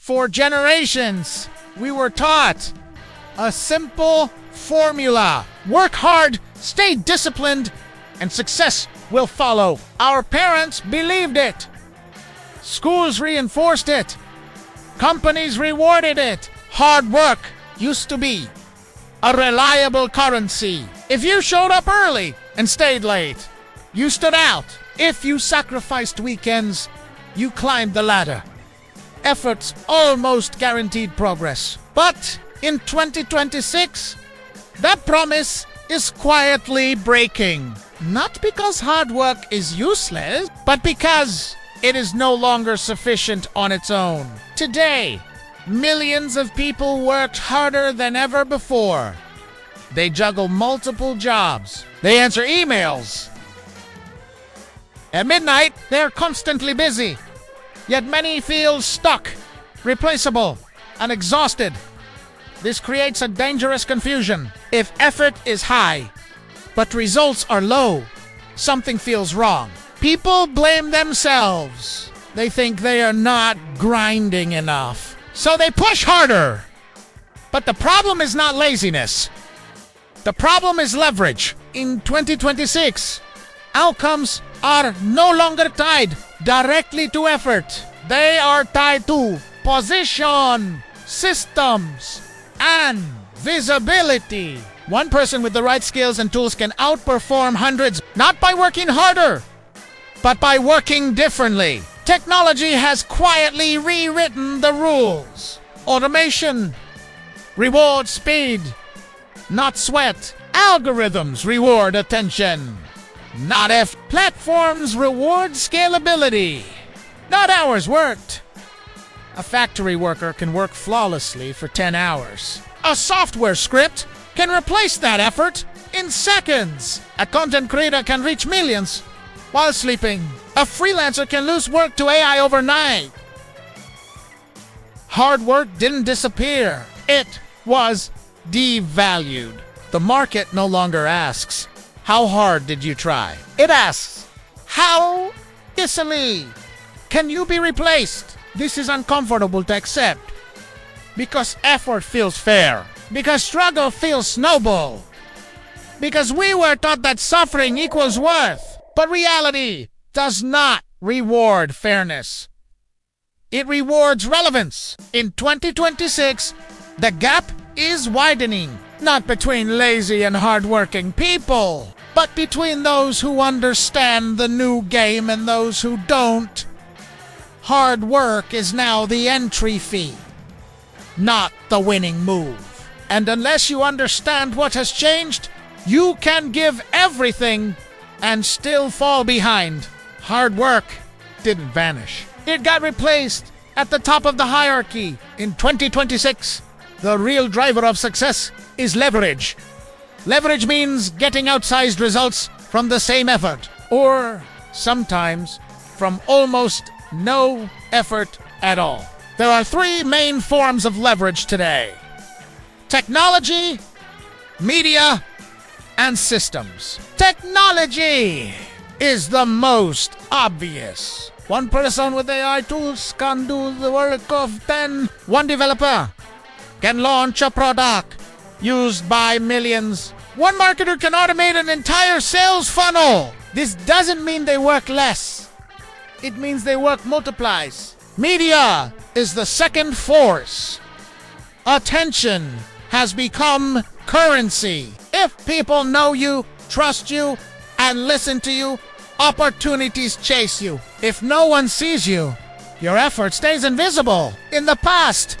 For generations, we were taught a simple formula. Work hard, stay disciplined, and success will follow. Our parents believed it. Schools reinforced it. Companies rewarded it. Hard work used to be a reliable currency. If you showed up early and stayed late, you stood out. If you sacrificed weekends, you climbed the ladder. Efforts almost guaranteed progress. But in 2026, that promise is quietly breaking. Not because hard work is useless, but because it is no longer sufficient on its own. Today, millions of people worked harder than ever before. They juggle multiple jobs. They answer emails. At midnight, they're constantly busy. Yet many feel stuck, replaceable, and exhausted. This creates a dangerous confusion. If effort is high, but results are low, something feels wrong. People blame themselves. They think they are not grinding enough, so they push harder. But the problem is not laziness. The problem is leverage. In 2026, outcomes are no longer tied directly to effort. They are tied to position, systems, and visibility. One person with the right skills and tools can outperform hundreds, not by working harder, but by working differently. Technology has quietly rewritten the rules. Automation rewards speed, not sweat. Algorithms reward attention, not effort. Platforms reward scalability, not hours worked. A factory worker can work flawlessly for 10 hours. A software script can replace that effort in seconds. A content creator can reach millions while sleeping. A freelancer can lose work to AI overnight. Hard work didn't disappear. It was devalued. The market no longer asks, "How hard did you try?" It asks, "How easily can you be replaced?" This is uncomfortable to accept because effort feels fair, because struggle feels noble, because we were taught that suffering equals worth. But reality does not reward fairness. It rewards relevance. In 2026, the gap is widening, not between lazy and hardworking people, but between those who understand the new game and those who don't. Hard work is now the entry fee, not the winning move. And unless you understand what has changed, you can give everything and still fall behind. Hard work didn't vanish. It got replaced at the top of the hierarchy. In 2026, the real driver of success is leverage. Leverage means getting outsized results from the same effort, or sometimes from almost no effort at all. There are three main forms of leverage today: technology, media, and systems. Technology is the most obvious. One person with AI tools can do the work of 10. One developer can launch a product used by millions. One marketer can automate an entire sales funnel. This doesn't mean they work less. It means their work multiplies. Media is the second force. Attention has become currency. If people know you, trust you, and listen to you, opportunities chase you. If no one sees you, your effort stays invisible. In the past,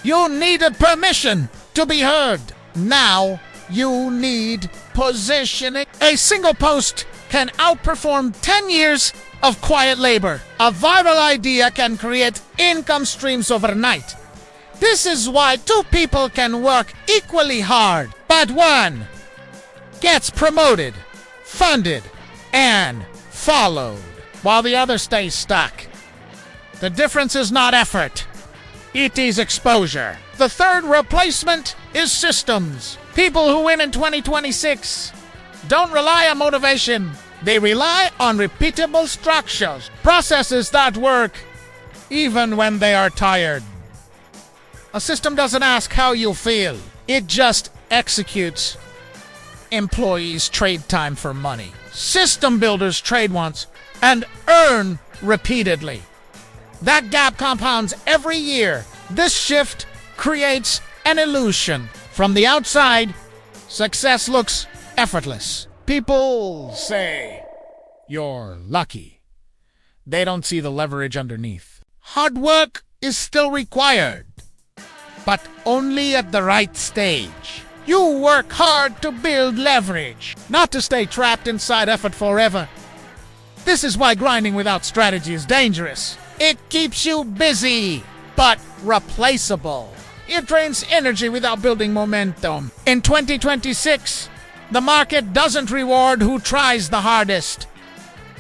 you needed permission to be heard. Now, you need positioning. A single post can outperform 10 years of quiet labor. A viral idea can create income streams overnight. This is why two people can work equally hard, but one gets promoted, funded, and followed, while the other stays stuck. The difference is not effort. It is exposure. The third replacement is systems. People who win in 2026 don't rely on motivation. They rely on repeatable structures, processes that work even when they are tired. A system doesn't ask how you'll feel. It just executes. Employees trade time for money. System builders trade once and earn repeatedly. That gap compounds every year. This shift creates an illusion. From the outside, success looks effortless. People say you're lucky. They don't see the leverage underneath. Hard work is still required, but only at the right stage. You work hard to build leverage, not to stay trapped inside effort forever. This is why grinding without strategy is dangerous. It keeps you busy, but replaceable. It drains energy without building momentum. In 2026, the market doesn't reward who tries the hardest.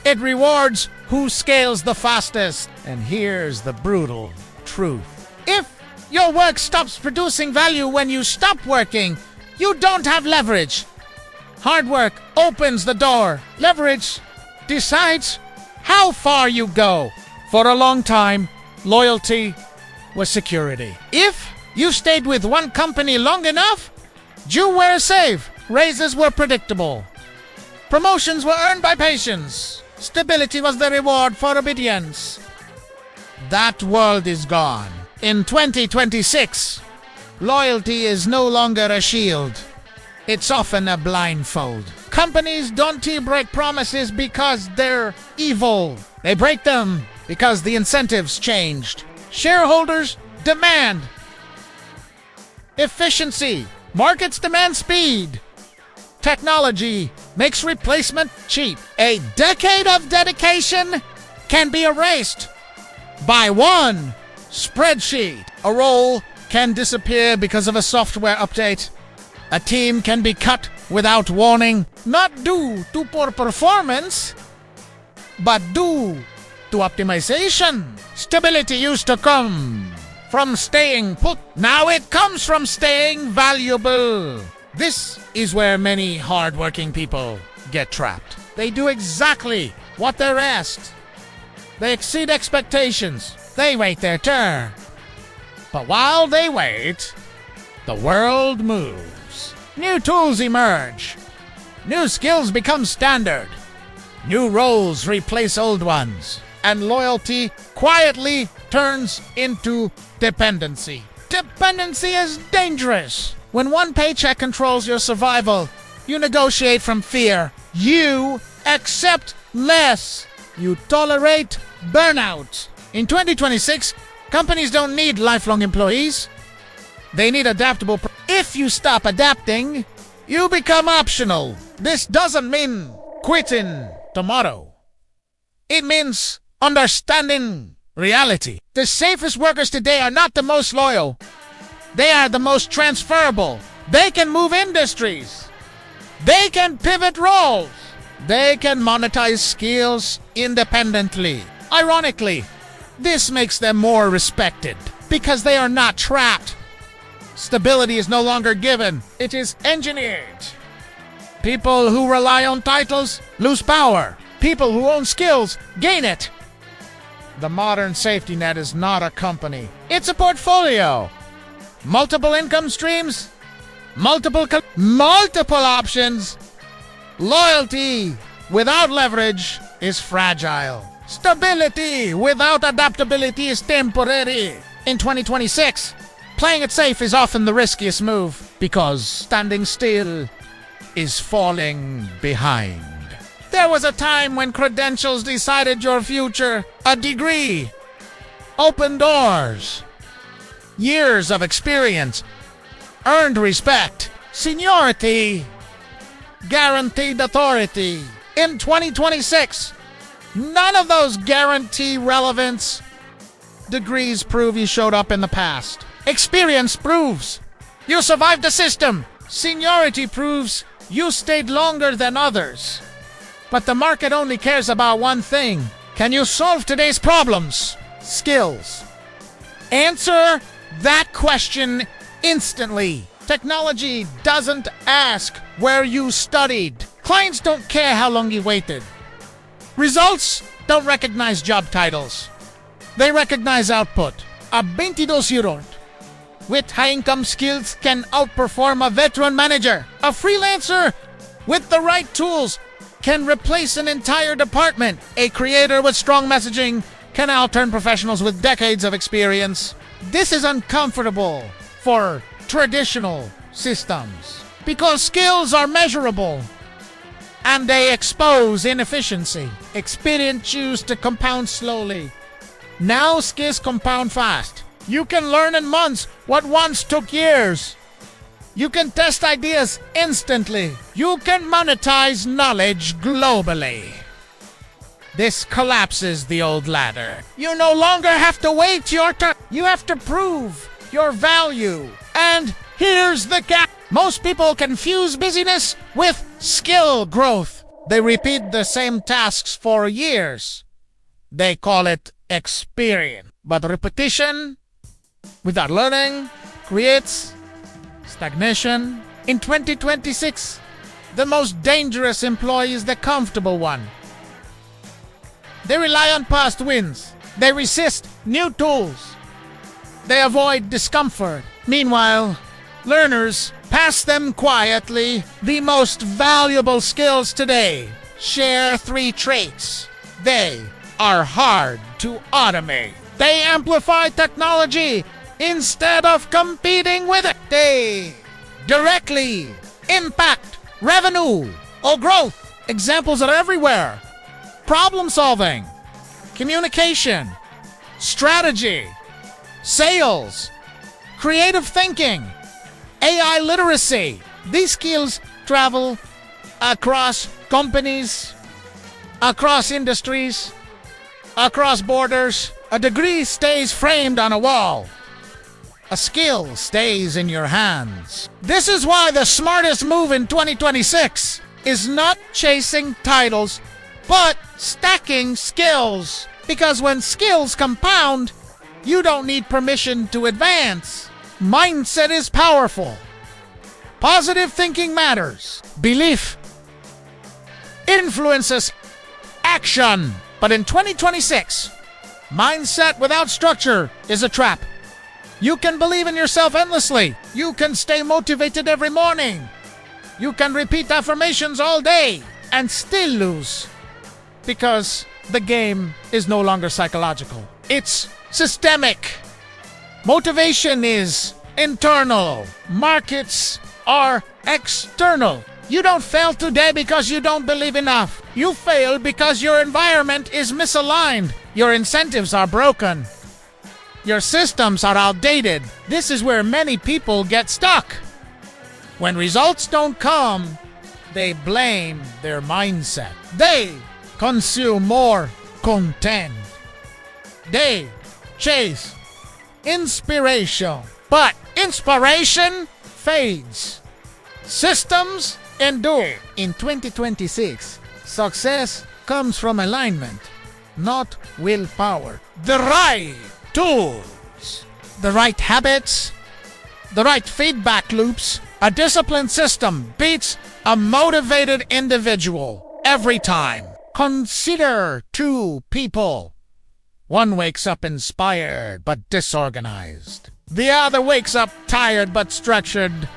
It rewards who scales the fastest. And here's the brutal truth. If your work stops producing value when you stop working, you don't have leverage. Hard work opens the door. Leverage decides how far you go. For a long time, loyalty was security. If you stayed with one company long enough, you were safe. Raises were predictable. Promotions were earned by patience. Stability was the reward for obedience. That world is gone. In 2026, loyalty is no longer a shield. It's often a blindfold. Companies don't break promises because they're evil. They break them because the incentives changed. Shareholders demand efficiency. Markets demand speed. Technology makes replacement cheap. A decade of dedication can be erased by one spreadsheet. A role can disappear because of a software update. A team can be cut without warning, not due to poor performance, but due to optimization. Stability used to come from staying put. Now it comes from staying valuable. This is where many hardworking people get trapped. They do exactly what they're asked. They exceed expectations. They wait their turn. But while they wait, the world moves. New tools emerge. New skills become standard. New roles replace old ones. And loyalty quietly turns into dependency. Dependency is dangerous. When one paycheck controls your survival, you negotiate from fear. You accept less. You tolerate burnout. In 2026, companies don't need lifelong employees. They need adaptable. If you stop adapting, you become optional. This doesn't mean quitting tomorrow. It means understanding reality. The safest workers today are not the most loyal. They are the most transferable. They can move industries. They can pivot roles. They can monetize skills independently. Ironically, this makes them more respected because they are not trapped. Stability is no longer given. It is engineered. People who rely on titles lose power. People who own skills gain it. The modern safety net is not a company. It's a portfolio. Multiple income streams, multiple options. Loyalty without leverage is fragile. Stability without adaptability is temporary. In 2026, playing it safe is often the riskiest move because standing still is falling behind. There was a time when credentials decided your future. A degree opened doors. Years of experience earned respect. Seniority guaranteed authority. In 2026, none of those guarantee relevance. Degrees prove you showed up in the past. Experience proves you survived the system. Seniority proves you stayed longer than others. But the market only cares about one thing. Can you solve today's problems? Skills. Answer that question instantly. Technology doesn't ask where you studied. Clients don't care how long you waited. Results don't recognize job titles. They recognize output. A 22 year old with high-income skills can outperform a veteran manager. A freelancer with the right tools can replace an entire department. A creator with strong messaging can outturn professionals with decades of experience. This is uncomfortable for traditional systems because skills are measurable and they expose inefficiency. Experience choose to compound slowly. Now skills compound fast. You can learn in months what once took years. You can test ideas instantly. You can monetize knowledge globally. This collapses the old ladder. You no longer have to wait your turn. You have to prove your value. And here's the gap. Most people confuse busyness with skill growth. They repeat the same tasks for years. They call it experience. But repetition without learning creates stagnation. In 2026, the most dangerous employee is the comfortable one. They rely on past wins. They resist new tools. They avoid discomfort. Meanwhile, learners pass them quietly. The most valuable skills today share 3 traits. They are hard to automate. They amplify technology instead of competing with it. They directly impact revenue or growth. Examples are everywhere. Problem solving, communication, strategy, sales, creative thinking, AI literacy. These skills travel across companies, across industries, across borders. A degree stays framed on a wall. A skill stays in your hands. This is why the smartest move in 2026 is not chasing titles, but stacking skills. Because when skills compound, you don't need permission to advance. Mindset is powerful. Positive thinking matters. Belief influences action. But in 2026, mindset without structure is a trap. You can believe in yourself endlessly. You can stay motivated every morning. You can repeat affirmations all day and still lose. Because the game is no longer psychological. It's systemic. Motivation is internal. Markets are external. You don't fail today because you don't believe enough. You fail because your environment is misaligned. Your incentives are broken. Your systems are outdated. This is where many people get stuck. When results don't come, they blame their mindset. They consume more content. They chase inspiration. But inspiration fades. Systems endure. In 2026, success comes from alignment, not willpower. The right tools, the right habits, the right feedback loops. A disciplined system beats a motivated individual every time. Consider 2 people. One wakes up inspired but disorganized. The other wakes up tired but structured.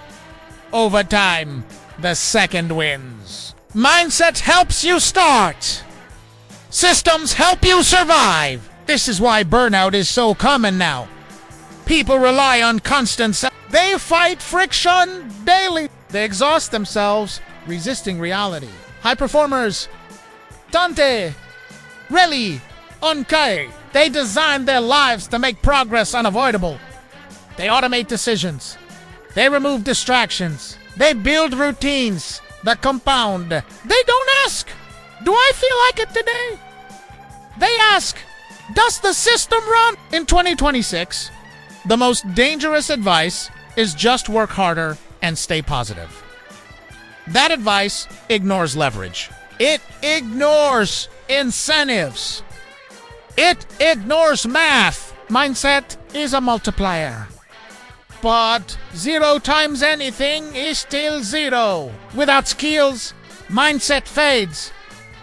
Over time, the second wins. Mindset helps you start. Systems help you survive. This is why burnout is so common now. People rely on constant They fight friction daily. They exhaust themselves, resisting reality. High performers, Dante, Reli, Onkai, they design their lives to make progress unavoidable. They automate decisions. They remove distractions. They build routines that compound. They don't ask, do I feel like it today? They ask, does the system run? In 2026, the most dangerous advice is just work harder and stay positive. That advice ignores leverage. It ignores incentives. It ignores math. Mindset is a multiplier. But 0 times anything is still 0. Without skills, mindset fades.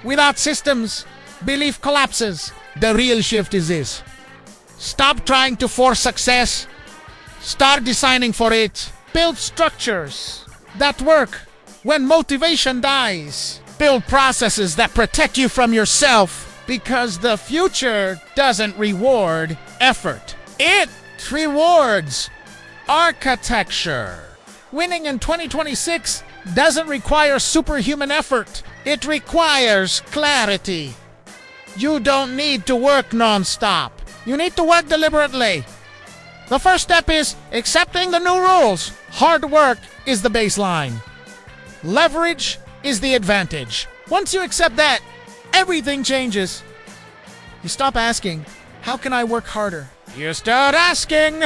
Without systems, belief collapses. The real shift is this. Stop trying to force success. Start designing for it. Build structures that work when motivation dies. Build processes that protect you from yourself, because the future doesn't reward effort. It rewards architecture. Winning in 2026 doesn't require superhuman effort. It requires clarity. You don't need to work non-stop. You need to work deliberately. The first step is accepting the new rules. Hard work is the baseline. Leverage is the advantage. Once you accept that, everything changes. You stop asking, how can I work harder? You start asking,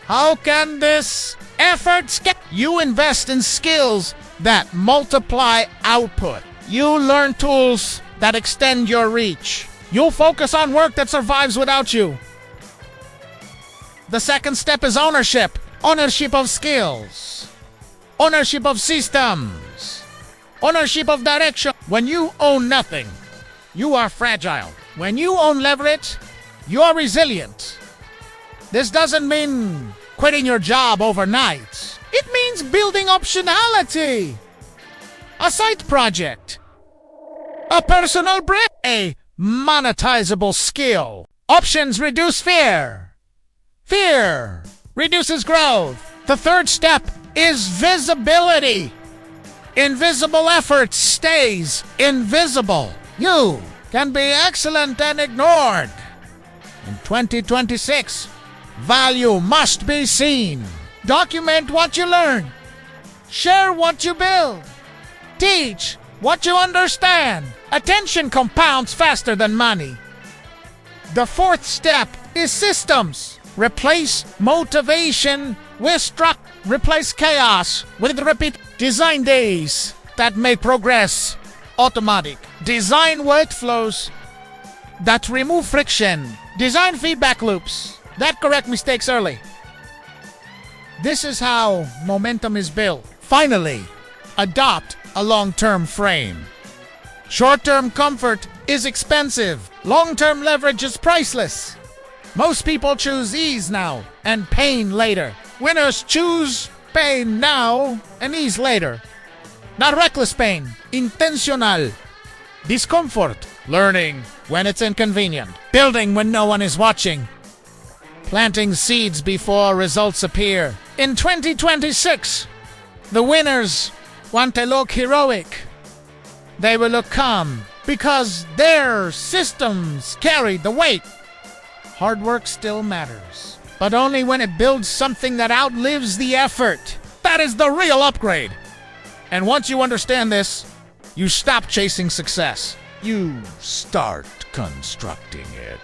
how can this effort scale? You invest in skills that multiply output. You learn tools that extend your reach. You'll focus on work that survives without you. The second step is ownership. Ownership of skills. Ownership of systems. Ownership of direction. When you own nothing, you are fragile. When you own leverage, you are resilient. This doesn't mean quitting your job overnight. It means building optionality. A side project. A personal brand. A monetizable skill. Options reduce fear. Fear reduces growth. The third step is visibility. Invisible effort stays invisible. You can be excellent and ignored. In 2026, value must be seen. Document what you learn. Share what you build. Teach what you understand. Attention compounds faster than money. The fourth step is systems. Replace motivation with structure. Replace chaos with repeat. Design days that make progress automatic. Design workflows that remove friction. Design feedback loops that correct mistakes early. This is how momentum is built. Finally, adopt a long-term frame. Short-term comfort is expensive. Long-term leverage is priceless. Most people choose ease now and pain later. Winners choose pain now and ease later. Not reckless pain, intentional. Discomfort, learning when it's inconvenient. Building when no one is watching. Planting seeds before results appear. In 2026, the winners want to look heroic. They will look calm because their systems carry the weight. Hard work still matters, but only when it builds something that outlives the effort. That is the real upgrade. And once you understand this, you stop chasing success. You start constructing it.